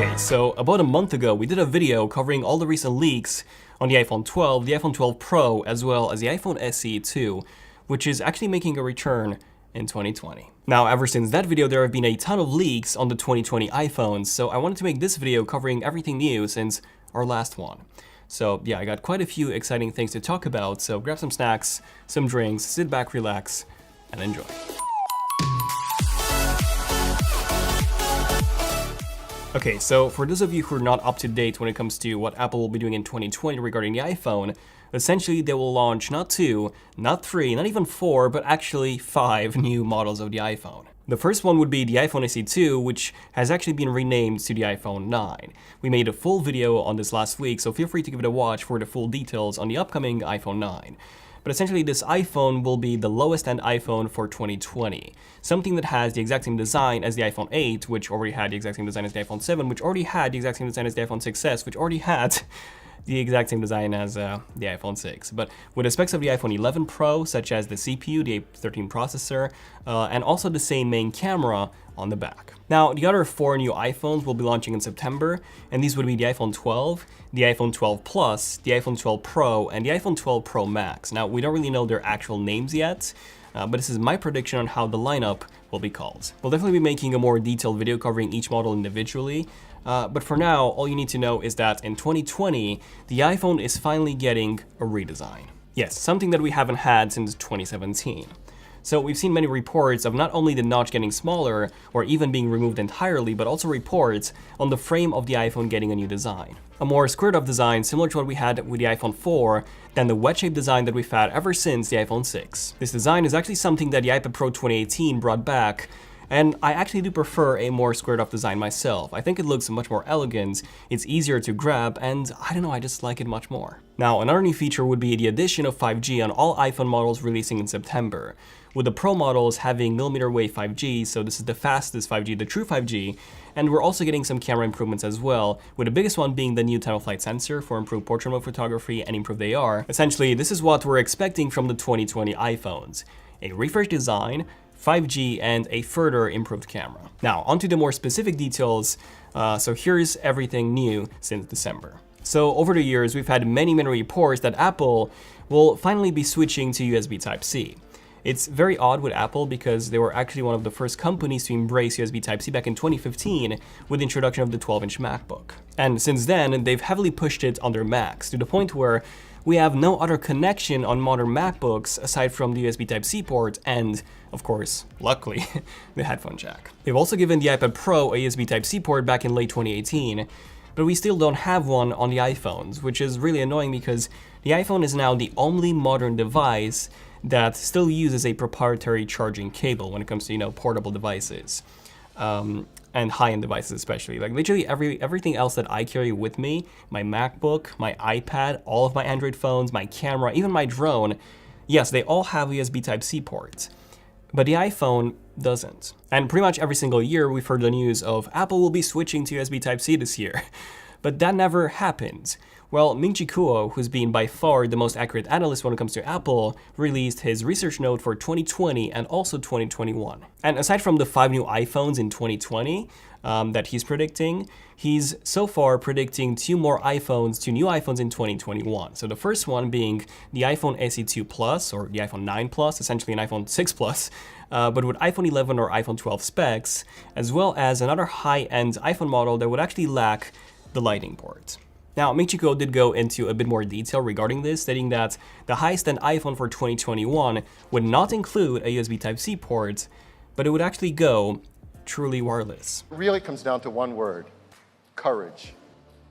Okay, so about a month ago, we did a video covering all the recent leaks on the iPhone 12, the iPhone 12 Pro, as well as the iPhone SE 2, which is actually making a return in 2020. Now, ever since that video, there have been a ton of leaks on the 2020 iPhones, so I wanted to make this video covering everything new since our last one. So yeah, I got quite a few exciting things to talk about, so grab some snacks, some drinks, sit back, relax, and enjoy. Okay, so for those of you who are not up to date when it comes to what Apple will be doing in 2020 regarding the iPhone, essentially they will launch not 2, not 3, not even 4, but actually 5 new models of the iPhone. The first one would be the iPhone SE 2, which has actually been renamed to the iPhone 9. We made a full video on this last week, so feel free to give it a watch for the full details on the upcoming iPhone 9. But essentially this iPhone will be the lowest end iPhone for 2020. Something that has the exact same design as the iPhone 8, which already had the exact same design as the iPhone 7, which already had the exact same design as the iPhone 6s, which already had the exact same design as the iPhone 6. But with the specs of the iPhone 11 Pro, such as the CPU, the A13 processor, and also the same main camera on the back. Now, the other 4 new iPhones will be launching in September, and these would be the iPhone 12, the iPhone 12 Plus, the iPhone 12 Pro, and the iPhone 12 Pro Max. Now, we don't really know their actual names yet, but this is my prediction on how the lineup will be called. We'll definitely be making a more detailed video covering each model individually, but for now, all you need to know is that in 2020, the iPhone is finally getting a redesign. Yes, something that we haven't had since 2017. So we've seen many reports of not only the notch getting smaller or even being removed entirely, but also reports on the frame of the iPhone getting a new design. A more squared off design similar to what we had with the iPhone 4 than the wedge-shaped design that we've had ever since the iPhone 6. This design is actually something that the iPad Pro 2018 brought back, and I actually do prefer a more squared off design myself. I think it looks much more elegant, it's easier to grab, and I don't know, I just like it much more. Now, another new feature would be the addition of 5G on all iPhone models releasing in September, with the Pro models having millimeter wave 5G, so this is the fastest 5G, the true 5G, and we're also getting some camera improvements as well, with the biggest one being the new time-of-flight sensor for improved portrait mode photography and improved AR. Essentially, this is what we're expecting from the 2020 iPhones: a refreshed design, 5G, and a further improved camera. Now, onto the more specific details, so here's everything new since December. So over the years, we've had many reports that Apple will finally be switching to USB Type-C. It's very odd with Apple because they were actually one of the first companies to embrace USB Type-C back in 2015 with the introduction of the 12-inch MacBook. And since then, they've heavily pushed it on their Macs to the point where we have no other connection on modern MacBooks aside from the USB Type-C port and, of course, luckily, the headphone jack. They've also given the iPad Pro a USB Type-C port back in late 2018, but we still don't have one on the iPhones, which is really annoying because the iPhone is now the only modern device that still uses a proprietary charging cable when it comes to, portable devices, and high-end devices especially. Like literally everything else that I carry with me, my MacBook, my iPad, all of my Android phones, my camera, even my drone, yes, they all have USB Type-C ports, but the iPhone doesn't. And pretty much every single year we've heard the news of Apple will be switching to USB Type-C this year, but that never happened. Well, Ming-Chi Kuo, who's been by far the most accurate analyst when it comes to Apple, released his research note for 2020 and also 2021. And aside from the 5 new iPhones in 2020 that he's predicting, he's so far predicting 2 new iPhones in 2021. So the first one being the iPhone SE 2 Plus, or the iPhone 9 Plus, essentially an iPhone 6 Plus, but with iPhone 11 or iPhone 12 specs, as well as another high-end iPhone model that would actually lack the Lightning port. Now, Ming-Chi Kuo did go into a bit more detail regarding this, stating that the highest-end iPhone for 2021 would not include a USB Type-C port, but it would actually go truly wireless. It really comes down to one word: courage.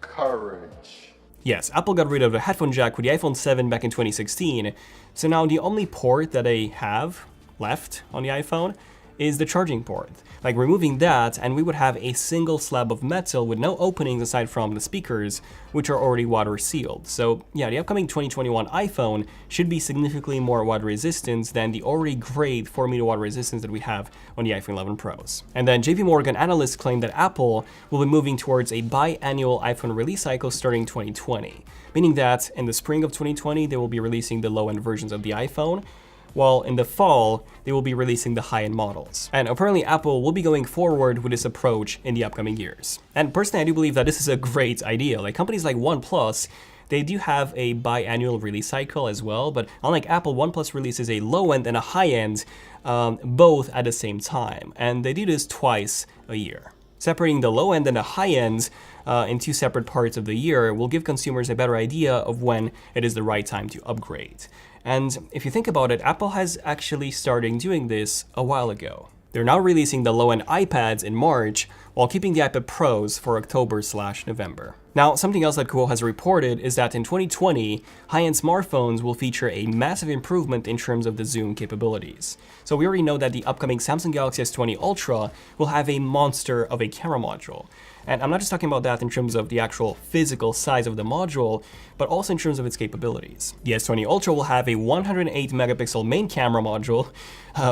Courage. Yes, Apple got rid of the headphone jack with the iPhone 7 back in 2016, so now the only port that they have left on the iPhone is the charging port. Like removing that, and we would have a single slab of metal with no openings aside from the speakers, which are already water sealed. So yeah, the upcoming 2021 iPhone should be significantly more water resistant than the already great 4-meter water resistance that we have on the iPhone 11 Pros. And then JP Morgan analysts claim that Apple will be moving towards a biannual iPhone release cycle starting 2020, meaning that in the spring of 2020 they will be releasing the low-end versions of the iPhone, while in the fall, they will be releasing the high-end models. And apparently Apple will be going forward with this approach in the upcoming years. And personally, I do believe that this is a great idea. Like companies like OnePlus, they do have a biannual release cycle as well, but unlike Apple, OnePlus releases a low-end and a high-end both at the same time. And they do this twice a year. Separating the low-end and the high-end in two separate parts of the year will give consumers a better idea of when it is the right time to upgrade. And if you think about it, Apple has actually started doing this a while ago. They're now releasing the low-end iPads in March while keeping the iPad Pros for October/November. Now, something else that Kuo has reported is that in 2020, high-end smartphones will feature a massive improvement in terms of the zoom capabilities. So we already know that the upcoming Samsung Galaxy S20 Ultra will have a monster of a camera module. And I'm not just talking about that in terms of the actual physical size of the module, but also in terms of its capabilities. The S20 Ultra will have a 108 megapixel main camera module,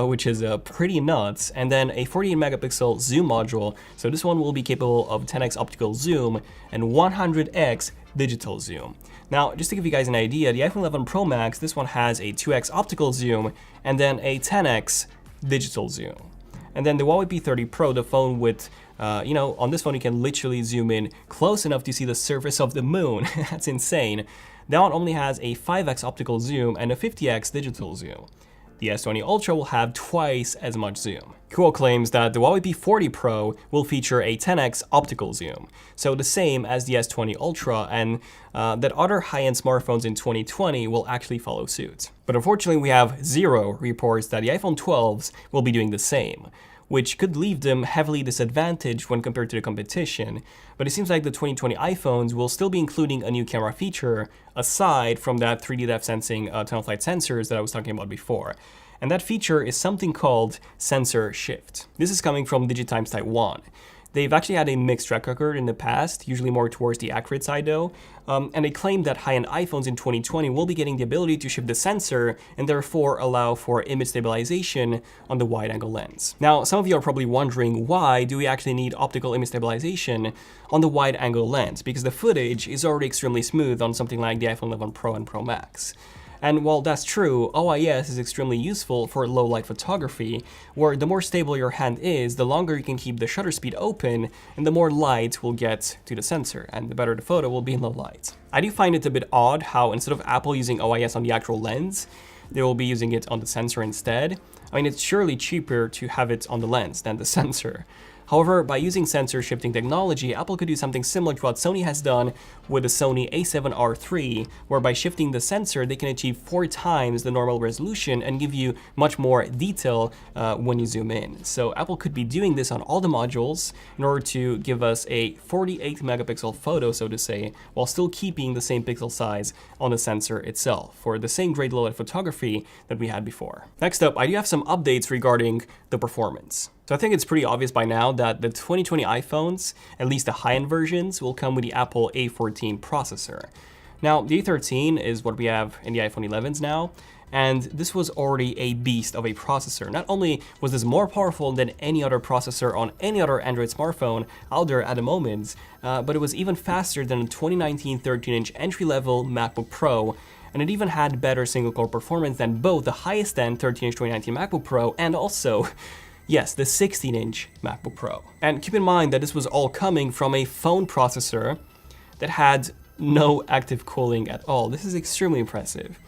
which is pretty nuts, and then a 48 megapixel zoom module. So this one will be capable of 10x optical zoom and 100x digital zoom. Now, just to give you guys an idea, the iPhone 11 Pro Max, this one has a 2x optical zoom and then a 10x digital zoom. And then the Huawei P30 Pro, the phone with, on this phone you can literally zoom in close enough to see the surface of the moon. That's insane. That one only has a 5x optical zoom and a 50x digital zoom. The S20 Ultra will have twice as much zoom. Kuo claims that the Huawei P40 Pro will feature a 10x optical zoom, so the same as the S20 Ultra, and that other high-end smartphones in 2020 will actually follow suit. But unfortunately, we have zero reports that the iPhone 12s will be doing the same, which could leave them heavily disadvantaged when compared to the competition. But it seems like the 2020 iPhones will still be including a new camera feature, aside from that 3D depth sensing time-of-flight sensors that I was talking about before. And that feature is something called sensor shift. This is coming from Digitimes Taiwan. They've actually had a mixed track record in the past, usually more towards the accurate side though, and they claim that high-end iPhones in 2020 will be getting the ability to shift the sensor and therefore allow for image stabilization on the wide-angle lens. Now, some of you are probably wondering, why do we actually need optical image stabilization on the wide-angle lens? Because the footage is already extremely smooth on something like the iPhone 11 Pro and Pro Max. And while that's true, OIS is extremely useful for low-light photography, where the more stable your hand is, the longer you can keep the shutter speed open, and the more light will get to the sensor, and the better the photo will be in low light. I do find it a bit odd how instead of Apple using OIS on the actual lens, they will be using it on the sensor instead. I mean, it's surely cheaper to have it on the lens than the sensor. However, by using sensor shifting technology, Apple could do something similar to what Sony has done with the Sony a7R III, where by shifting the sensor, they can achieve 4 times the normal resolution and give you much more detail when you zoom in. So Apple could be doing this on all the modules in order to give us a 48 megapixel photo, so to say, while still keeping the same pixel size on the sensor itself for the same great low-light photography that we had before. Next up, I do have some updates regarding the performance. So I think it's pretty obvious by now that the 2020 iPhones, at least the high-end versions, will come with the Apple A14 processor. Now, the A13 is what we have in the iPhone 11s now, and this was already a beast of a processor. Not only was this more powerful than any other processor on any other Android smartphone out there at the moment, but it was even faster than the 2019 13-inch entry-level MacBook Pro, and it even had better single-core performance than both the highest-end 13-inch 2019 MacBook Pro and also, yes, the 16-inch MacBook Pro. And keep in mind that this was all coming from a phone processor that had no active cooling at all. This is extremely impressive.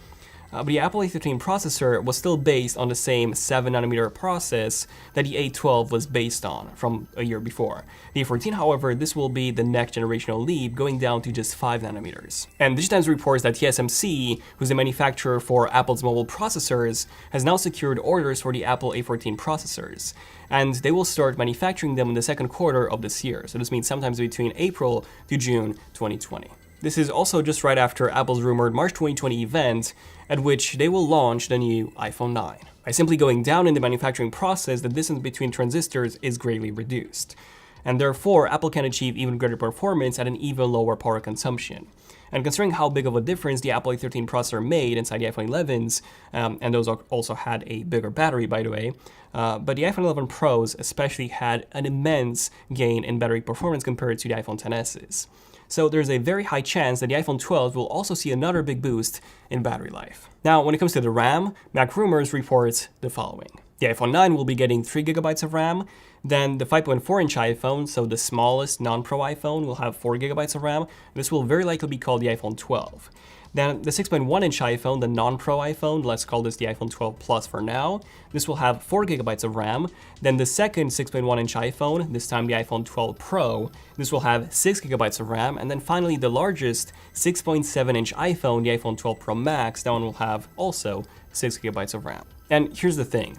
But the Apple A13 processor was still based on the same 7nm process that the A12 was based on from a year before. The A14, however, this will be the next generational leap, going down to just 5nm. And Digitimes reports that TSMC, who's the manufacturer for Apple's mobile processors, has now secured orders for the Apple A14 processors. And they will start manufacturing them in the second quarter of this year. So this means sometimes between April to June 2020. This is also just right after Apple's rumored March 2020 event, at which they will launch the new iPhone 9. By simply going down in the manufacturing process, the distance between transistors is greatly reduced. and therefore Apple can achieve even greater performance at an even lower power consumption. And considering how big of a difference the Apple A13 processor made inside the iPhone 11s, and those also had a bigger battery, by the way, but the iPhone 11 Pros especially had an immense gain in battery performance compared to the iPhone XS's. So there's a very high chance that the iPhone 12 will also see another big boost in battery life. Now, when it comes to the RAM, MacRumors reports the following. The iPhone 9 will be getting 3GB of RAM, then the 5.4-inch iPhone, so the smallest non-Pro iPhone, will have 4GB of RAM. This will very likely be called the iPhone 12. Then the 6.1-inch iPhone, the non-Pro iPhone, let's call this the iPhone 12 Plus for now, this will have 4GB of RAM. Then the second 6.1-inch iPhone, this time the iPhone 12 Pro, this will have 6GB of RAM. And then finally the largest 6.7-inch iPhone, the iPhone 12 Pro Max, that one will have also 6GB of RAM. And here's the thing.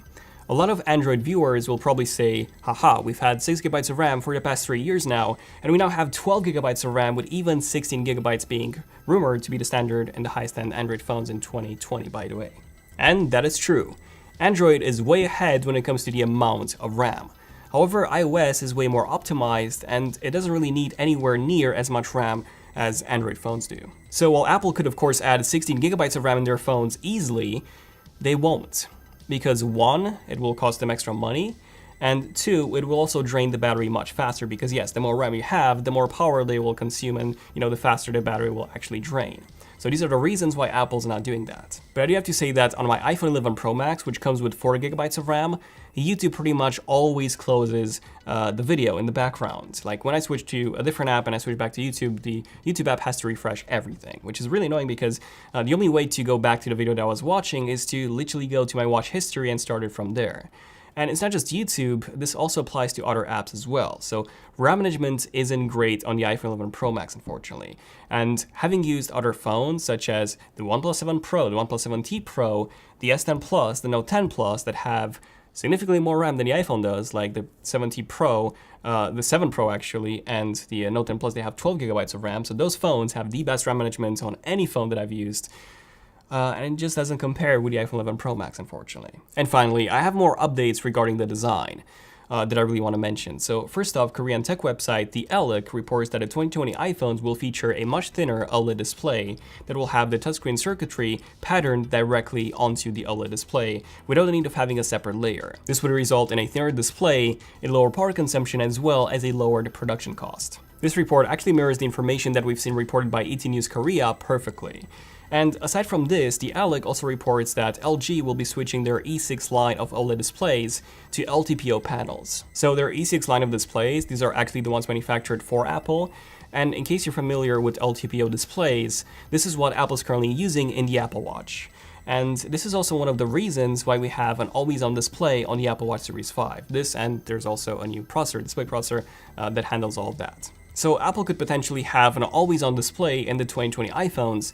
A lot of Android viewers will probably say, haha, we've had 6GB of RAM for the past 3 years now, and we now have 12GB of RAM with even 16GB being rumored to be the standard in the highest-end Android phones in 2020, by the way. And that is true. Android is way ahead when it comes to the amount of RAM. However, iOS is way more optimized, and it doesn't really need anywhere near as much RAM as Android phones do. So while Apple could of course add 16GB of RAM in their phones easily, they won't. Because 1, it will cost them extra money, and 2, it will also drain the battery much faster because yes, the more RAM you have, the more power they will consume, and the faster the battery will actually drain. So these are the reasons why Apple's not doing that. But I do have to say that on my iPhone 11 Pro Max, which comes with 4GB of RAM, YouTube pretty much always closes the video in the background. Like when I switch to a different app and I switch back to YouTube, the YouTube app has to refresh everything, which is really annoying because the only way to go back to the video that I was watching is to literally go to my watch history and start it from there. And it's not just YouTube, this also applies to other apps as well. So RAM management isn't great on the iPhone 11 Pro Max, unfortunately. And having used other phones such as the OnePlus 7 Pro, the OnePlus 7T Pro, the S10 Plus, the Note 10 Plus that have significantly more RAM than the iPhone does, like the 7T Pro, the 7 Pro actually, and the Note 10 Plus, they have 12GB of RAM. So those phones have the best RAM management on any phone that I've used. And it just doesn't compare with the iPhone 11 Pro Max, unfortunately. And finally, I have more updates regarding the design that I really want to mention. So first off, Korean tech website The Alec reports that the 2020 iPhones will feature a much thinner OLED display that will have the touchscreen circuitry patterned directly onto the OLED display without the need of having a separate layer. This would result in a thinner display, a lower power consumption, as well as a lowered production cost. This report actually mirrors the information that we've seen reported by ET News Korea perfectly. And aside from this, the Alec also reports that LG will be switching their E6 line of OLED displays to LTPO panels. So their E6 line of displays, these are actually the ones manufactured for Apple. And in case you're familiar with LTPO displays, this is what Apple's currently using in the Apple Watch. And this is also one of the reasons why we have an always-on display on the Apple Watch Series 5. This, and there's also a new processor, display processor, that handles all of that. So Apple could potentially have an always-on display in the 2020 iPhones,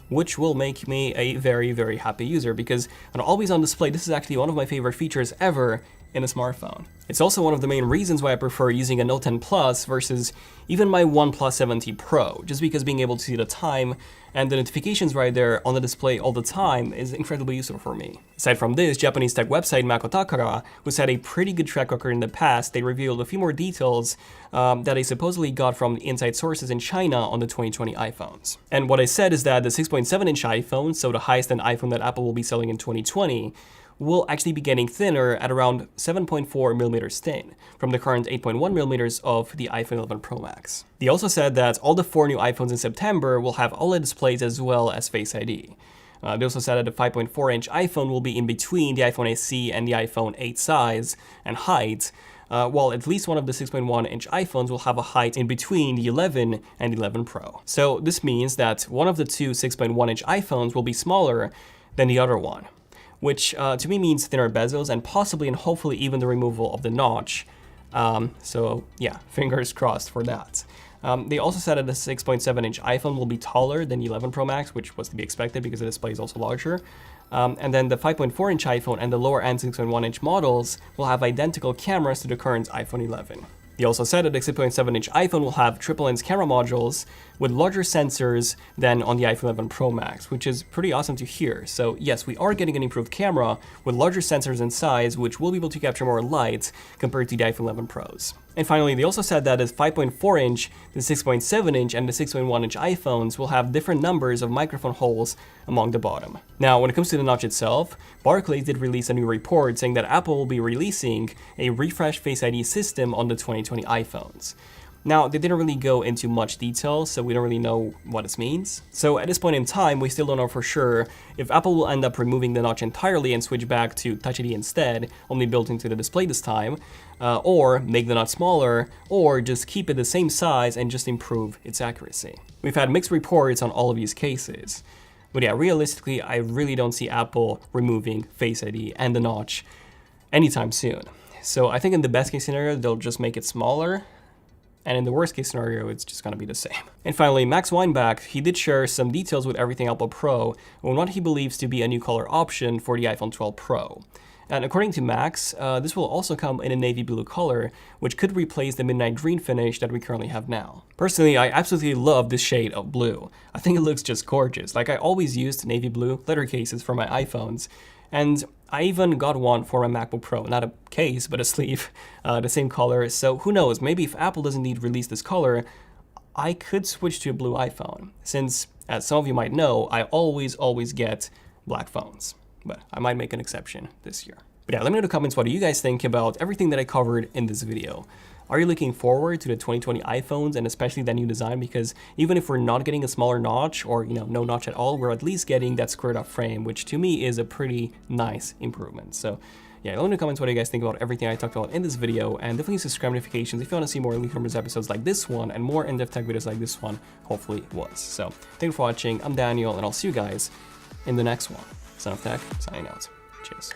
which will make me a very, very happy user because an always-on display, this is actually one of my favorite features ever in a smartphone. It's also one of the main reasons why I prefer using a Note 10 Plus versus even my OnePlus 7T Pro, just because being able to see the time and the notifications right there on the display all the time is incredibly useful for me. Aside from this, Japanese tech website Mako Takara, who's had a pretty good track record in the past, they revealed a few more details that they supposedly got from inside sources in China on the 2020 iPhones. And what I said is that the 6.7-inch iPhone, so the highest-end iPhone that Apple will be selling in 2020, will actually be getting thinner at around 7.4 millimeters thin from the current 8.1 millimeters of the iPhone 11 Pro Max. They also said that all the 4 new iPhones in September will have OLED displays as well as Face ID. They also said that the 5.4-inch iPhone will be in between the iPhone SE and the iPhone 8 size and height, while at least one of the 6.1-inch iPhones will have a height in between the 11 and 11 Pro. So this means that one of the two 6.1-inch iPhones will be smaller than the other one, which to me means thinner bezels and possibly and hopefully even the removal of the notch. So yeah, fingers crossed for that. They also said that the 6.7-inch iPhone will be taller than the 11 Pro Max, which was to be expected because the display is also larger. And then the 5.4-inch iPhone and the lower-end 6.1-inch models will have identical cameras to the current iPhone 11. They also said that the 6.7-inch iPhone will have triple lens camera modules with larger sensors than on the iPhone 11 Pro Max, which is pretty awesome to hear. So yes, we are getting an improved camera with larger sensors in size, which will be able to capture more light compared to the iPhone 11 Pros. And finally, they also said that the 5.4 inch, the 6.7 inch, and the 6.1 inch iPhones will have different numbers of microphone holes along the bottom. Now, when it comes to the notch itself, Barclays did release a new report saying that Apple will be releasing a refreshed Face ID system on the 2020 iPhones. Now, they didn't really go into much detail, so we don't really know what this means. So at this point in time, we still don't know for sure if Apple will end up removing the notch entirely and switch back to Touch ID instead, only built into the display this time, or make the notch smaller, or just keep it the same size and just improve its accuracy. We've had mixed reports on all of these cases. But yeah, realistically, I really don't see Apple removing Face ID and the notch anytime soon. So I think in the best case scenario, they'll just make it smaller, and in the worst case scenario, it's just gonna be the same. And finally, Max Weinbach, he did share some details with Everything Apple Pro on what he believes to be a new color option for the iPhone 12 Pro. And according to Max, this will also come in a navy blue color, which could replace the midnight green finish that we currently have now. Personally, I absolutely love this shade of blue. I think it looks just gorgeous. Like, I always used navy blue leather cases for my iPhones, and I even got one for my MacBook Pro, not a case, but a sleeve, the same color. So who knows, maybe if Apple doesn't indeed release this color, I could switch to a blue iPhone, since, as some of you might know, I always get black phones. But I might make an exception this year. But yeah, let me know in the comments what do you guys think about everything that I covered in this video. Are you looking forward to the 2020 iPhones and especially that new design? Because even if we're not getting a smaller notch or, you know, no notch at all, we're at least getting that squared up frame, which to me is a pretty nice improvement. So yeah, let me know in the comments what you guys think about everything I talked about in this video, and definitely subscribe notifications if you want to see more Elite Numbers episodes like this one and more in-depth tech videos like this one hopefully was. So thank you for watching. I'm Daniel, and I'll see you guys in the next one. Son of Tech, signing out. Cheers.